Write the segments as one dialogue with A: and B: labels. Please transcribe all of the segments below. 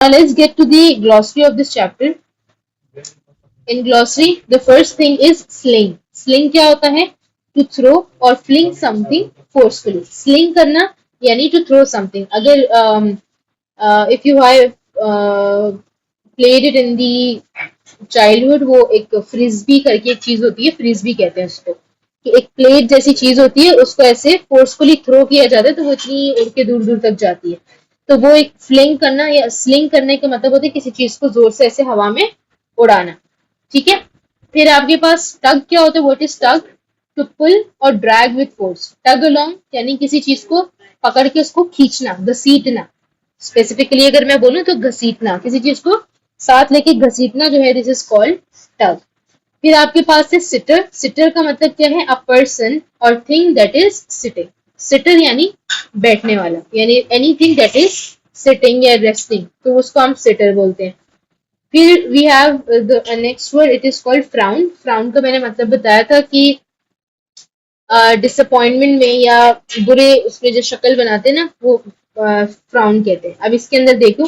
A: Now let's get to the glossary of this chapter. In glossary, the first thing is sling. Sling क्या होता है? To throw or fling something forcefully. Sling करना यानी to throw something. अगर if you have played it in the childhood, वो एक frisbee करके एक चीज होती है, फ्रिस्बी कहते हैं उसको, कि एक प्लेट जैसी चीज होती है, उसको ऐसे फोर्सफुली थ्रो किया जाता है तो वो इतनी उड़ के दूर दूर तक जाती है. तो वो एक फ्लिंग करना या स्लिंग करने का मतलब होता है किसी चीज को जोर से ऐसे हवा में उड़ाना. ठीक है. फिर आपके पास टग क्या होता है? What is tug? To pull और drag with force. Tug along यानी किसी चीज को पकड़ के उसको खींचना, घसीटना. स्पेसिफिकली अगर मैं बोलूं तो घसीटना, किसी चीज को साथ लेके घसीटना जो है, दिस इज कॉल्ड टग. फिर आपके पास है सिटर. सिटर का मतलब क्या है? A person or thing that is sitting. Sitter यानी बैठने वाला, यानी एनीथिंग दैट इज सिटिंग या रेस्टिंग, तो उसको हम सिटर बोलते हैं. फिर we have the next word, it is called frown. Frown का मैंने मतलब बताया था कि डिसअपॉइंटमेंट में या बुरे उसमें जो शक्ल बनाते हैं ना, वो फ्राउन कहते हैं. अब इसके अंदर देखो,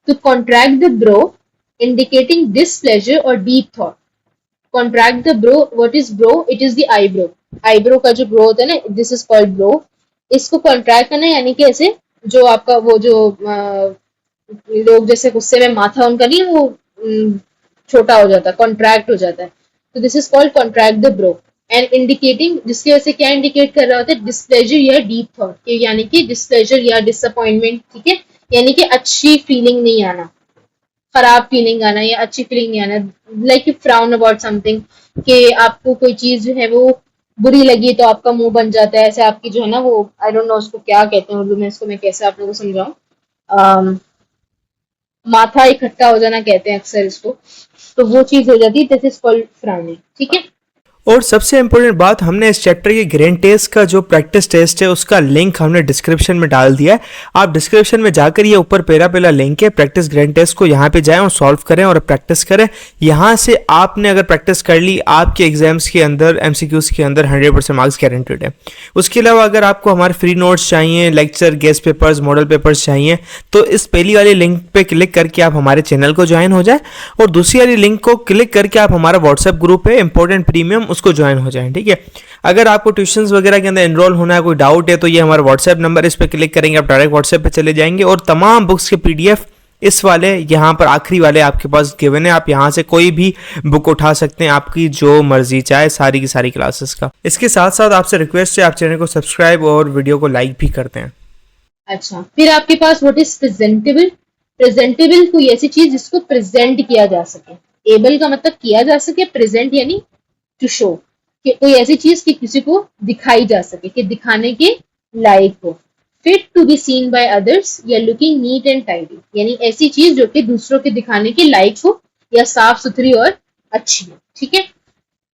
A: to contract the brow indicating displeasure और deep thought. Contract the brow, what is brow? It is the eyebrow. Eyebrow का जो ब्रो होता है ना, दिस इज कॉल्ड ब्रो. इसको कॉन्ट्रैक्ट करना यानी कि ऐसे जो आपका वो जो लोग जैसे गुस्से में माथा उनका नहीं वो छोटा हो जाता है, कॉन्ट्रैक्ट हो जाता है, तो this is called contract the bro. And indicating, जिसकी वजह से क्या इंडिकेट कर रहा होता है? डिस्प्लेजर या डीप थॉट, यानी कि डिस्प्लेजर या डिसअपॉइंटमेंट. ठीक है. यानी कि अच्छी फीलिंग नहीं आना, खराब फीलिंग आना या अच्छी फीलिंग नहीं आना. Like you frown about something, कि आपको कोई चीज जो है वो बुरी लगी तो आपका मुंह बन जाता है, ऐसे आपकी जो है ना वो, आई डोंट नो उसको क्या कहते हैं उर्दू में, इसको मैं कैसे आप लोगों को समझाऊं. माथा इकट्ठा हो जाना कहते हैं अक्सर इसको, तो वो चीज हो जाती है. This is called frowning. ठीक है.
B: और सबसे इम्पोर्टेंट बात, हमने इस चैप्टर के ग्रेड टेस्ट का जो प्रैक्टिस टेस्ट है उसका लिंक हमने डिस्क्रिप्शन में डाल दिया है. आप डिस्क्रिप्शन में जाकर ये ऊपर पहला लिंक है प्रैक्टिस ग्रेड टेस्ट को, यहाँ पे जाएं और सॉल्व करें और प्रैक्टिस करें. यहाँ से आपने अगर प्रैक्टिस कर ली, आपके एग्जाम्स के अंदर एमसीक्यूज के अंदर 100% मार्क्स गारंटेड है. उसके अलावा अगर आपको हमारे फ्री नोट्स चाहिए, lecture, guest papers, model papers चाहिए, तो इस पहली वाली लिंक पे क्लिक करके आप हमारे चैनल को ज्वाइन हो जाए और दूसरी वाली लिंक को क्लिक करके आप हमारा व्हाट्सएप ग्रुप है इंपॉर्टेंट प्रीमियम, उसको ज्वाइन हो जाएं. ठीक है. अगर आपको ट्यूशंस वगैरह के अंदर एनरोल होना है, कोई डाउट है, तो ये हमारा व्हाट्सएप नंबर, इस पर क्लिक करेंगे आप डायरेक्ट व्हाट्सएप पे चले जाएंगे और तमाम बुक्स के पीडीएफ इस वाले यहाँ पर आखिरी वाले आपके पास गिवन है. आप यहाँ से कोई भी बुक उठा सकते हैं, आपकी जो मर्जी चाहे, सारी की सारी क्लासेस का. इसके साथ साथ आपसे रिक्वेस्ट है, आप चैनल को सब्सक्राइब और वीडियो को लाइक भी करते हैं.
A: अच्छा, फिर आपके पास व्हाट इज प्रेजेंटेबल. प्रेजेंटेबल कोई ऐसी चीज जिसको प्रेजेंट किया जा सके. एबल का मतलब किया जा सके, प्रेजेंट यानी टू शो, कि कोई ऐसी चीज कि किसी को दिखाई जा सके, कि दिखाने के लायक हो. Fit to be seen by others या लुकिंग नीट एंड टाइडी, यानी ऐसी चीज जो कि दूसरों के दिखाने के लायक हो या साफ सुथरी और अच्छी हो. ठीक है.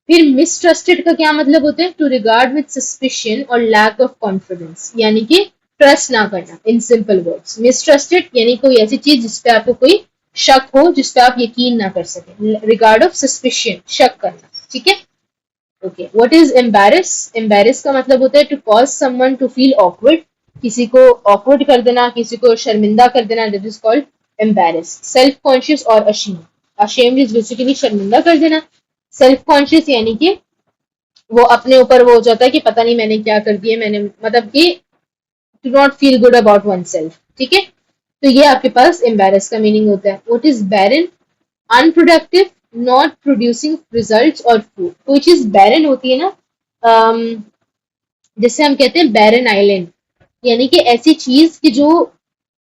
A: फिर मिसट्रस्टेड का क्या मतलब होता है? टू रिगार्ड विद सस्पिशन और लैक ऑफ कॉन्फिडेंस, यानी कि ट्रस्ट ना करना. इन सिंपल वर्ड्स, मिसट्रस्टेड यानी कोई ऐसी चीज जिसपे आपको कोई शक हो, जिसपे आप यकीन ना कर सके. रिगार्ड ऑफ सस्पिशन, शक करना. ठीक है. Okay. What is embarrass. Embarrass का मतलब होता है to cause someone to feel awkward, किसी को ऑकवर्ड कर देना, किसी को शर्मिंदा कर देना, that is called embarrass. Self conscious और अशेम्ड. अशेम्ड इज बेसिकली शर्मिंदा कर देना. सेल्फ कॉन्शियस यानी कि वो अपने ऊपर वो हो जाता है कि पता नहीं मैंने क्या कर दिया, मैंने मतलब कि to not feel good about oneself. ठीक है. तो ये आपके पास एम्बैरेस का मीनिंग होता है. What is barren. Unproductive, not producing results or fruit. कोई चीज बैरन होती है ना, जिससे हम कहते हैं बैरन आइलैंड, यानी कि ऐसी चीज कि जो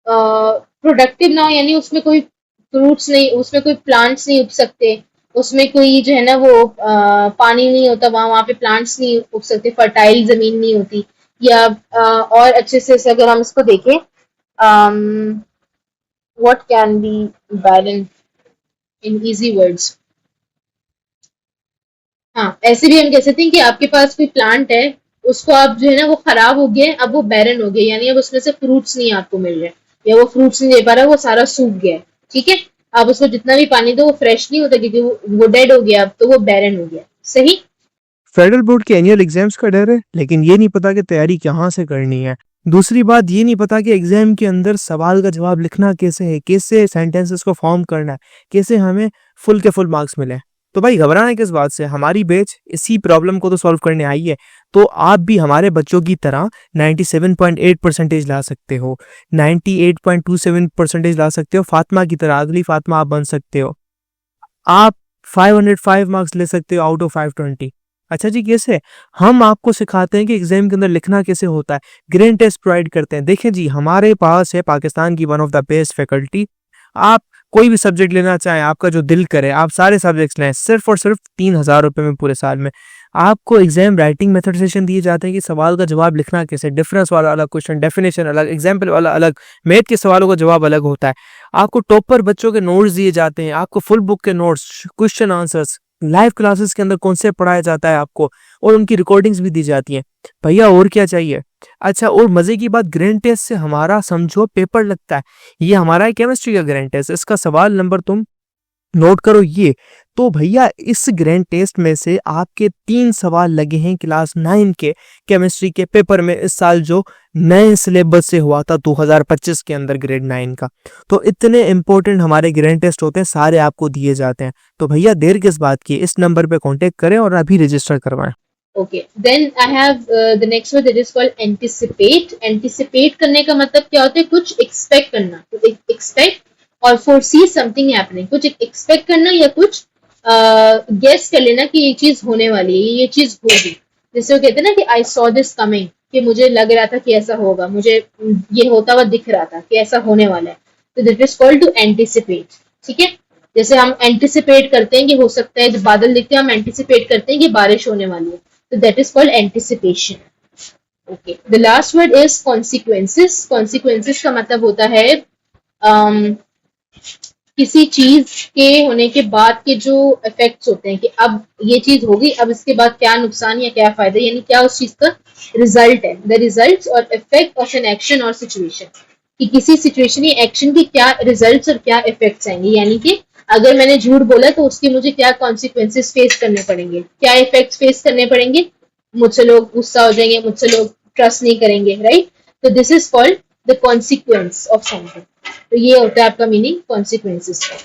A: प्रोडक्टिव ना हो, यानी उसमें कोई फ्रूट्स नहीं, उसमें कोई प्लांट्स नहीं उग सकते, उसमें कोई जो है ना वो पानी नहीं होता, वहां पे प्लांट्स नहीं उग सकते, फर्टाइल जमीन नहीं होती. या और अच्छे से अगर हम इसको देखें, what can be barren in easy words. हाँ, ऐसे भी हम कह सकते हैं कि आपके पास कोई प्लांट है, उसको आप जो है ना वो खराब हो गया, अब वो बैरन हो गया, यानी अब उसमें से फ्रूट्स नहीं आपको मिल रहे, या वो फ्रूट्स नहीं दे पा रहा, वो सारा सूख गया. ठीक है. आप उसको जितना भी पानी दो वो फ्रेश नहीं होता, क्योंकि वो डेड हो गया, अब तो वो बैरन हो गया. सही.
B: फेडरल बोर्ड के एनुअल एग्जाम्स का डर है, लेकिन ये नहीं पता कि तैयारी कहाँ से करनी है. दूसरी बात ये नहीं पता कि एग्जाम के अंदर सवाल का जवाब लिखना कैसे है, कैसे सेंटेंसेस को फॉर्म करना है, कैसे हमें फुल के फुल मार्क्स मिले। तो भाई घबराना किस बात से, हमारी बैच इसी प्रॉब्लम को तो सॉल्व करने आई है। तो आप भी हमारे बच्चों की तरह 97.8% ला सकते हो, 98.27% ला सकते हो, फातिमा की तरह, अगली फातिमा आप बन सकते हो। आप 505 मार्क्स ले सकते हो आउट ऑफ 520। अच्छा जी, कैसे? हम आपको सिखाते हैं कि एग्जाम के अंदर लिखना कैसे होता है, ग्रेड टेस्ट प्रोवाइड करते हैं। देखिए जी, हमारे पास है पाकिस्तान की one of the best faculty. आप कोई भी सब्जेक्ट लेना चाहें, आपका जो दिल करे, आप सारे सब्जेक्ट्स लें, सिर्फ और सिर्फ 3,000 रुपये में पूरे साल में। आपको एग्जाम राइटिंग मेथड सेशन दिए जाते हैं कि सवाल का जवाब लिखना कैसे, डिफरेंस वाला अलग क्वेश्चन, डेफिनेशन अलग, एग्जाम्पल वाला अलग, मैथ के सवालों का जवाब अलग होता है। आपको टॉपर बच्चों के नोट्स दिए जाते हैं, आपको फुल बुक के notes, question answers, live classes के अंदर कॉन्सेप्ट पढ़ाया जाता है आपको, और उनकी रिकॉर्डिंग्स भी दी जाती हैं। भैया और क्या चाहिए? अच्छा, और मजे की बात, ग्रैंड टेस्ट से हमारा समझो पेपर लगता है। ये हमारा है केमिस्ट्री का ग्रैंड टेस्ट, इसका सवाल नंबर तुम नोट करो ये। तो भैया इस ग्रैंड टेस्ट में से आपके 3 सवाल लगे हैं क्लास 9 के केमिस्ट्री के पेपर में, इस साल जो नए सिलेबस से हुआ था 2025 के अंदर ग्रेड 9 का। तो इतने इंपॉर्टेंट हमारे ग्रैंड टेस्ट होते हैं, सारे आपको दिए जाते हैं। तो भैया देर किस बात की, इस नंबर पे कांटेक्ट करें और अभी रजिस्टर करवाएं।
A: Okay, then I have the next word that is called anticipate. Anticipate करने का मतलब क्या होता है? कुछ expect करना, तो expect और foresee something happening, कुछ expect करना या कुछ guess कर लेना कि ये चीज होने वाली है, ये चीज होगी। जैसे वो कहते हैं ना कि I saw this coming, कि मुझे लग रहा था कि ऐसा होगा, मुझे ये होता हुआ दिख रहा था कि ऐसा होने वाला है। तो that is called to anticipate, ठीक है? जैसे हम एंटिसिपेट करते हैं कि हो सकता है, जब बादल दिखते हैं हम एंटिसिपेट करते हैं कि बारिश होने वाली है, तो that is called anticipation. Okay, the last word is consequences. Consequences का मतलब होता है किसी चीज के होने के बाद के जो इफेक्ट्स होते हैं, कि अब ये चीज होगी, अब इसके बाद क्या नुकसान या क्या फायदा, यानी क्या उस चीज का रिजल्ट है। द रिजल्ट्स और इफेक्ट ऑफ एन एक्शन और सिचुएशन, कि किसी सिचुएशन या एक्शन की क्या रिजल्ट्स और क्या इफेक्ट्स आएंगे, यानी कि अगर मैंने झूठ बोला तो उसके मुझे क्या कॉन्सिक्वेंसेस फेस करने पड़ेंगे, क्या इफेक्ट्स फेस करने पड़ेंगे, मुझसे लोग गुस्सा हो जाएंगे, मुझसे लोग ट्रस्ट नहीं करेंगे, राइट? तो this is called the consequence of something. तो ये होता है आपका मीनिंग कॉन्सिक्वेंसेस का।